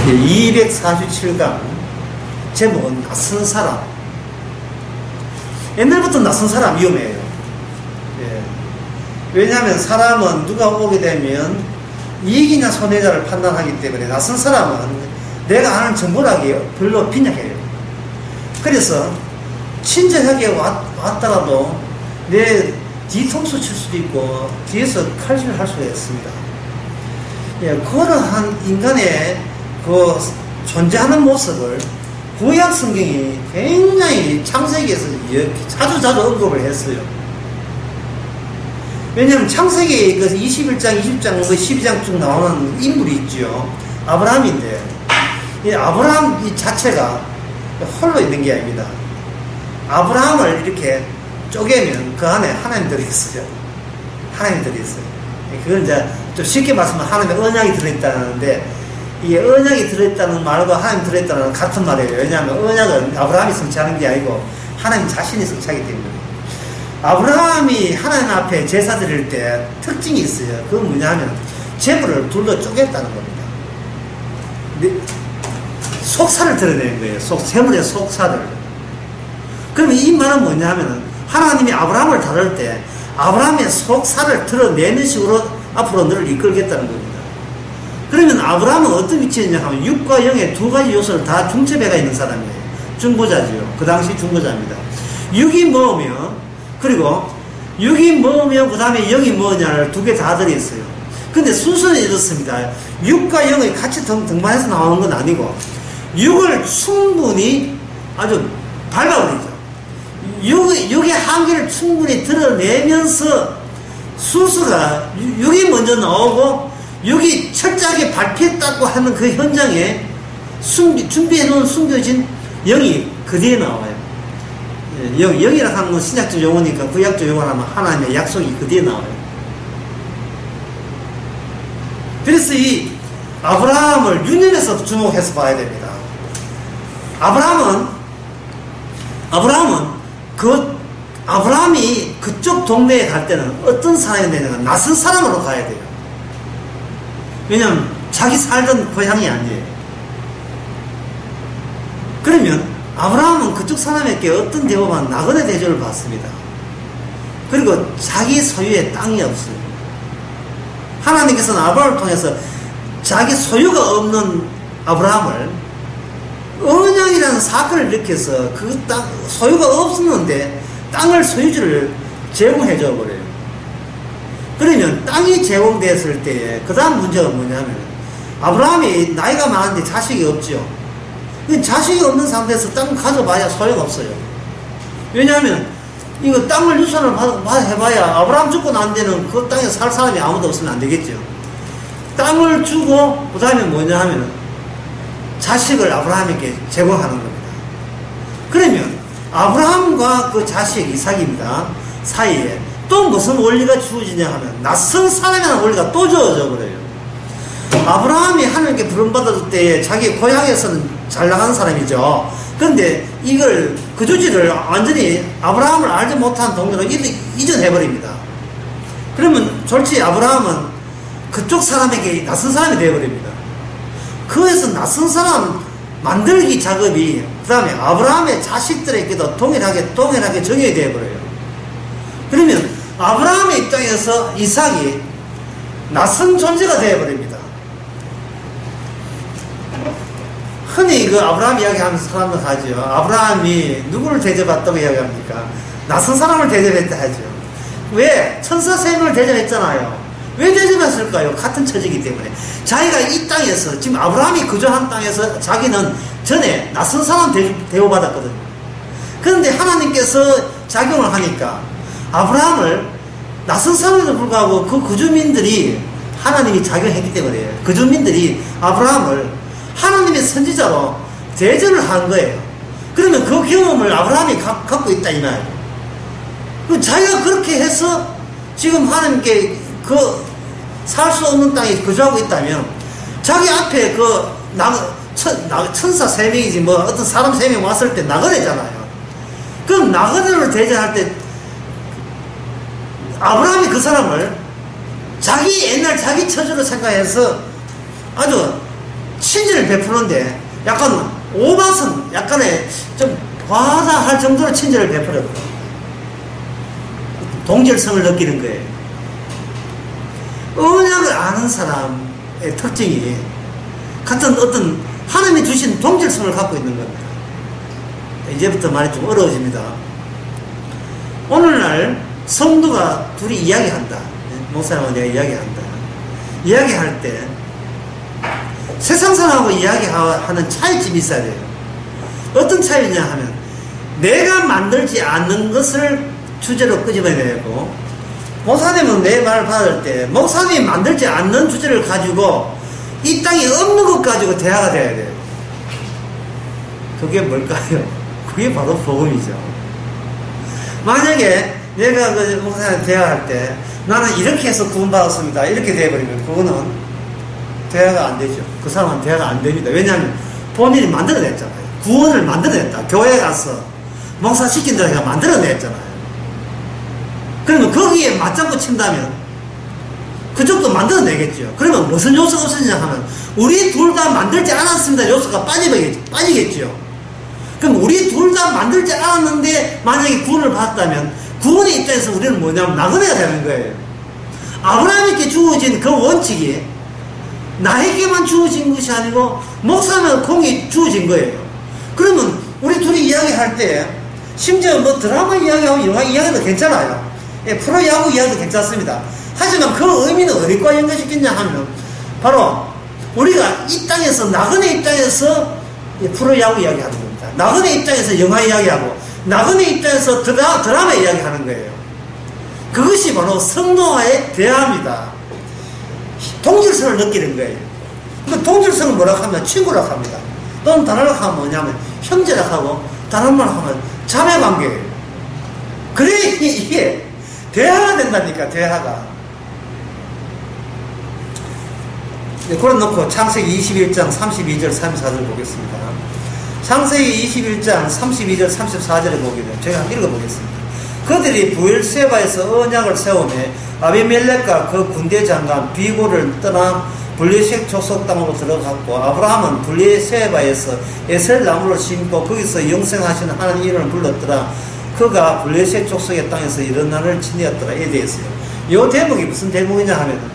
247강 제목은 낯선 사람. 옛날부터 낯선 사람 위험해요. 예. 왜냐하면 사람은 누가 오게 되면 이익이냐 손해냐를 판단하기 때문에 낯선 사람은 내가 아는 정보력이 별로 빈약해요. 그래서 친절하게 왔다가도 내 뒤통수 칠 수도 있고 뒤에서 칼질을 할 수가 있습니다. 예, 그러한 인간의 그 존재하는 모습을 구약 성경이 굉장히 창세기에서 자주 언급을 했어요. 왜냐하면 창세기 그 21장, 20장, 12장 쭉 나오는 인물이 있죠. 아브라함인데, 이 아브라함 이 자체가 홀로 있는 게 아닙니다. 아브라함을 이렇게 쪼개면 그 안에 하나님 들어있어요. 하나님 들어있어요. 그건 이제 좀 쉽게 말하면 하나님의 언약이 들어있다는데, 이게 언약이 들어있다는 말과 하나님 들어있다는 말은 같은 말이에요. 왜냐하면 언약은 아브라함이 성취하는 게 아니고 하나님 자신이 성취하기 때문에. 아브라함이 하나님 앞에 제사 드릴 때 특징이 있어요. 그건 뭐냐면 제물을 둘로 쪼갰다는 겁니다. 속살을 드러내는 거예요. 제물의 속살을. 그러면 이 말은 뭐냐면 하나님이 아브라함을 다룰 때 아브라함의 속살을 드러내는 식으로 앞으로 너를 이끌겠다는 겁니다. 그러면 아브라함은 어떤 위치에 있냐 하면 육과 영의 두 가지 요소를 다 중첩해가 있는 사람이에요. 중보자지요. 그 당시 중보자입니다. 육이 뭐며, 그리고 육이 뭐며 그 다음에 영이 뭐냐를 두 개 다 들어있어요. 근데 순서는 이렇습니다. 육과 영이 같이 등반해서 나오는 건 아니고 육을 충분히 아주 밟아버리죠. 육의 한계를 충분히 드러내면서 순서가 육이 먼저 나오고 육이 철저하게 발표했다고 하는 그 현장에 준비해놓은 숨겨진 영이 그 뒤에 나와요. 영이라고 하는 건 신약적 용어니까 구약적 용어로 하면 하나님의 약속이 그 뒤에 나와요. 그래서 이 아브라함을 유년에서 주목해서 봐야 됩니다. 아브라함이 그쪽 동네에 갈 때는 어떤 사람이 되냐면 낯선 사람으로 가야 돼요. 왜냐면 자기 살던 고향이 아니에요. 그러면 아브라함은 그쪽 사람에게 어떤 대우만 나그네 대접을 받습니다. 그리고 자기 소유의 땅이 없어요. 하나님께서는 아브라함을 통해서 자기 소유가 없는 아브라함을 언약이라는 사건을 일으켜서 그 땅, 소유가 없었는데 땅을 소유주를 제공해 줘 버려요. 그러면 땅이 제공됐을 때에 그 다음 문제가 뭐냐면 아브라함이 나이가 많은데 자식이 없죠. 자식이 없는 상태에서 땅 가져봐야 소용없어요. 왜냐하면 이거 땅을 유산을 해봐야 아브라함 죽고 난 데는 그 땅에 살 사람이 아무도 없으면 안 되겠죠. 땅을 주고 그 다음에 뭐냐 하면 자식을 아브라함에게 제공하는 겁니다. 그러면 아브라함과 그 자식 이삭입니다. 사이에 또 무슨 원리가 주어지냐 하면 낯선 사람이라는 원리가 또 주어져 버려요. 아브라함이 하나님께 부름받았을 때 자기 고향에서는 잘 나가는 사람이죠. 그런데 이걸 그 주지를 완전히 아브라함을 알지 못한 동료로 이전해버립니다. 그러면 솔직히 아브라함은 그쪽 사람에게 낯선 사람이 되어버립니다. 그에서 낯선 사람 만들기 작업이 그 다음에 아브라함의 자식들에게도 동일하게 적용이 되어버려요. 그러면 아브라함의 입장에서 이삭이 낯선 존재가 되어버립니다. 흔히 그 아브라함 이야기하면서 사람들 하죠. 아브라함이 누구를 대접했다고 이야기합니까? 낯선 사람을 대접했다 하죠. 왜? 천사 3명을 대접했잖아요. 왜 대접했을까요? 같은 처지이기 때문에. 자기가 이 땅에서, 지금 아브라함이 거주한 땅에서 자기는 전에 낯선 사람 대우받았거든요. 그런데 하나님께서 작용을 하니까 아브라함을 낯선 사람에도 불구하고 그 거주민들이 하나님이 작용했기 때문에 거주민들이 아브라함을 하나님의 선지자로 대접을 한 거예요. 그러면 그 경험을 아브라함이 갖고 있다 이 말이에요. 자기가 그렇게 해서 지금 하나님께 그 살 수 없는 땅에 거주하고 있다면 자기 앞에 그 천사 3명이지 뭐 어떤 사람 3명 왔을 때 나그네잖아요. 그럼 나그네를 대접할 때 아브라함이 그 사람을 자기 옛날 자기 처지로 생각해서 아주 친절을 베푸는데 약간 오바성, 약간의 좀 과다할 정도로 친절을 베풀었고 동질성을 느끼는 거예요. 언약을 아는 사람의 특징이 같은 어떤 하나님이 주신 동질성을 갖고 있는 겁니다. 이제부터 말이 좀 어려워집니다. 오늘날 성도가 둘이 이야기한다. 목사님하고 내가 이야기한다. 이야기할 때 세상 사람하고 이야기하는 차이점이 있어야 돼요. 어떤 차이냐 하면 내가 만들지 않는 것을 주제로 끄집어내고, 목사님은 내 말을 받을 때 목사님이 만들지 않는 주제를 가지고 이 땅에 없는 것 가지고 대화가 돼야 돼요. 그게 뭘까요? 그게 바로 복음이죠. 만약에 내가 그 목사님 대화할 때 나는 이렇게 해서 구원받았습니다, 이렇게 돼버리면 그거는 대화가 안 되죠. 그 사람은 대화가 안 됩니다. 왜냐하면 본인이 만들어냈잖아요. 구원을 만들어냈다. 교회 가서 목사 시킨 대로 만들어냈잖아요. 그러면 거기에 맞장구 친다면 그쪽도 만들어내겠죠. 그러면 무슨 요소가 없었냐 하면 우리 둘 다 만들지 않았습니다 요소가 빠지겠죠. 그럼 우리 둘 다 만들지 않았는데 만약에 구원을 받았다면 구원의 입장에서 우리는 뭐냐면 나그네가 되는 거예요. 아브라함에게 주어진 그 원칙이 나에게만 주어진 것이 아니고 목사면 공이 주어진 거예요. 그러면 우리 둘이 이야기할 때 심지어 뭐 드라마 이야기하고 영화 이야기도 괜찮아요. 예, 프로야구 이야기도 괜찮습니다. 하지만 그 의미는 어디과 연결시켰냐 하면 바로 우리가 이 땅에서 나그네 입장에서 프로야구 이야기하는 겁니다. 나그네 입장에서 영화 이야기하고 나그네 입장에서 드라마 이야기하는 거예요. 그것이 바로 성도와의 대화입니다. 동질성을 느끼는 거예요. 그 동질성을 뭐라고 하면 친구라고 합니다. 또는 다른 말로 하면 뭐냐면 형제라고 하고 다른 말로 하면 자매관계예요. 그래 이게 대화가 된다니까. 대화가. 네, 그래놓고 창세기 21장 32절 34절 보겠습니다. 창세기 21장 32절 34절에 보게 되면 제가 한번 읽어보겠습니다. 그들이 부엘세바에서 언약을 세우며 아비멜렉과 그 군대 장관 비고를 떠나 블레셋 족속 땅으로 들어갔고, 아브라함은 블레셋바에서 에셀 나무를 심고 거기서 영생하시는 하나님 이름을 불렀더라. 그가 블레셋 족속의 땅에서 이런 날을 지내었더라. 에 대해서요. 이 대목이 무슨 대목이냐 하면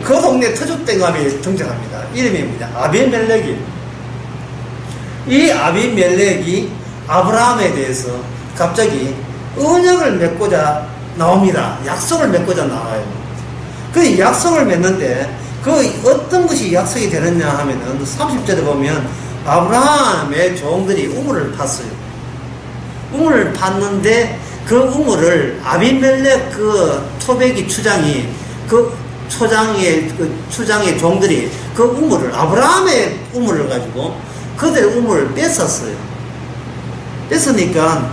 그 동네 터줏대감이 등장합니다. 이름이 뭐냐? 아비멜렉이. 이 아비멜렉이 아브라함에 대해서 갑자기 언약을 맺고자 나옵니다. 약속을 맺고자 나와요. 그 약속을 맺는데 그 어떤 것이 약속이 되느냐 하면은 30절에 보면 아브라함의 종들이 우물을 팠어요. 우물을 팠는데 그 우물을 아비멜렉 그 토백이 추장이 그 추장의 종들이 그 우물을 아브라함의 우물을 가지고 그들의 우물을 뺏었어요. 뺏으니까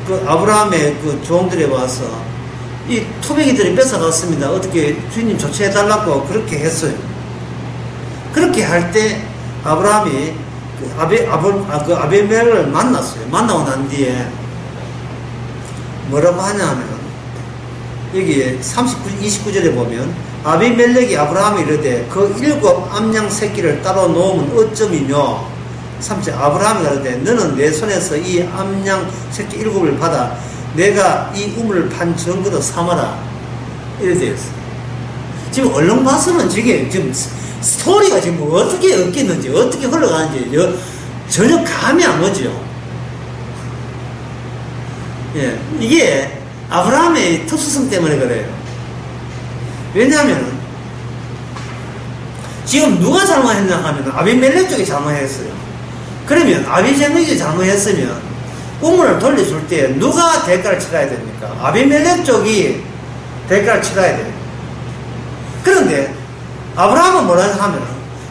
그 아브라함의 그 종들이 와서 이 토백이들이 뺏어갔습니다. 어떻게 주인님 조치해달라고 그렇게 했어요. 그렇게 할 때 아브라함이 그 아비멜렉을 만났어요. 만나고 난 뒤에 뭐라고 하냐면 여기 29절에 보면 아비멜렉이 아브라함이 이르되 그 7 암양 새끼를 따로 놓으면 어쩌미뇨. 3절 아브라함이 이르되 너는 내 손에서 이 암양 새끼 7을 받아 내가 이 우물을 판 증거로 삼아라. 이래 되었어요. 지금 얼른 봐서는 지금 스토리가 지금 어떻게 엮이는지 어떻게 흘러가는지 전혀 감이 안 오죠. 예, 이게 아브라함의 특수성 때문에 그래요. 왜냐하면 지금 누가 잘못했냐 하면 아비멜렉 쪽이 잘못했어요. 그러면 아비멜렉이 잘못했으면 우물을 돌려줄 때 누가 대가를 치러야 됩니까? 아비멜렉 쪽이 대가를 치러야 돼요. 그런데 아브라함은 뭐라 하면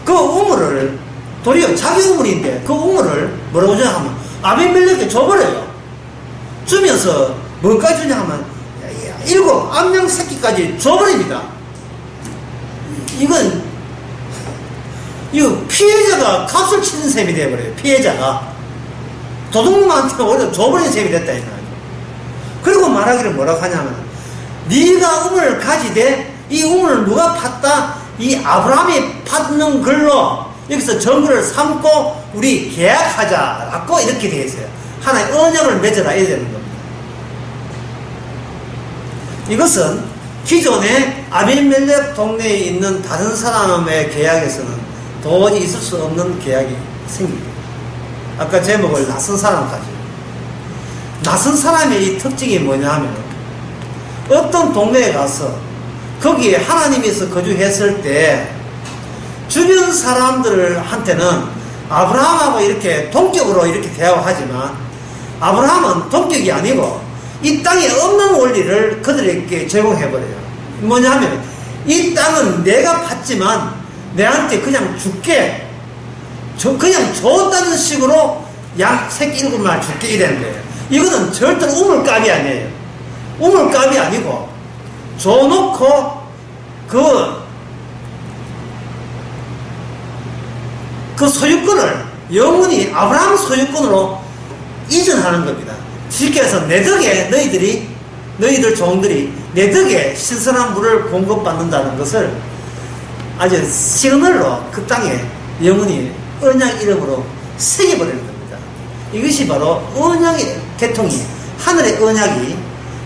그 우물을 도리어 자기 우물인데 그 우물을 뭐라고 하면 아비멜렉에 줘버려요. 주면서 뭐까지 주냐 하면 7 암양 새끼까지 줘버립니다. 이거 피해자가 값을 치는 셈이 돼버려요. 피해자가 도둑놈한테 오히려 줘버리는 셈이 됐다 이거예요. 그리고 말하기를 뭐라고 하냐면 네가 우물을 가지되 이 우물을 누가 팠다 이 아브라함이 받는 걸로 여기서 정글을 삼고 우리 계약하자라고 이렇게 되어 있어요. 하나의 언약을 맺어라 해야 되는 겁니다. 이것은 기존의 아비멜렉 동네에 있는 다른 사람의 계약에서는 도저히 있을 수 없는 계약이 생깁니다. 아까 제목을 낯선 사람까지. 낯선 사람의 이 특징이 뭐냐 하면 어떤 동네에 가서 거기에 하나님께서 거주했을 때 주변 사람들한테는 아브라함하고 이렇게 동격으로 이렇게 대화하지만 아브라함은 동격이 아니고 이 땅에 없는 원리를 그들에게 제공해버려요. 뭐냐 하면 이 땅은 내가 받지만 내한테 그냥 줄게, 그냥 줬다는 식으로 양 새끼 7마리 줄게 이랬는 거예요. 이거는 절대로 우물값이 아니에요. 우물값이 아니고 줘놓고 그 소유권을 영원히 아브라함 소유권으로 이전하는 겁니다. 쉽게 해서 내 덕에 너희들 종들이 내 덕에 신선한 물을 공급받는다는 것을 아주 시그널로 그 땅에 영원히 언약 이름으로 새겨버리는 겁니다. 이것이 바로 언약의 개통이, 하늘의 언약이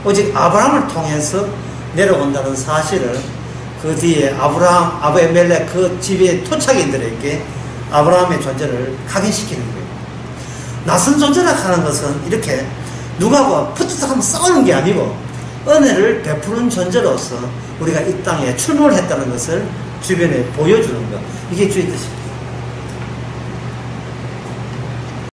오직 아브라함을 통해서 내려온다는 사실을 그 뒤에 아브라멜렉 그 집의 토착인들에게 아브라함의 존재를 각인시키는 거예요. 낯선 존재라 하는 것은 이렇게 누구하고 푸트하면 싸우는 게 아니고 은혜를 베푸는 존재로서 우리가 이 땅에 출몰했다는 것을 주변에 보여주는 것, 이게 주의 뜻입니다.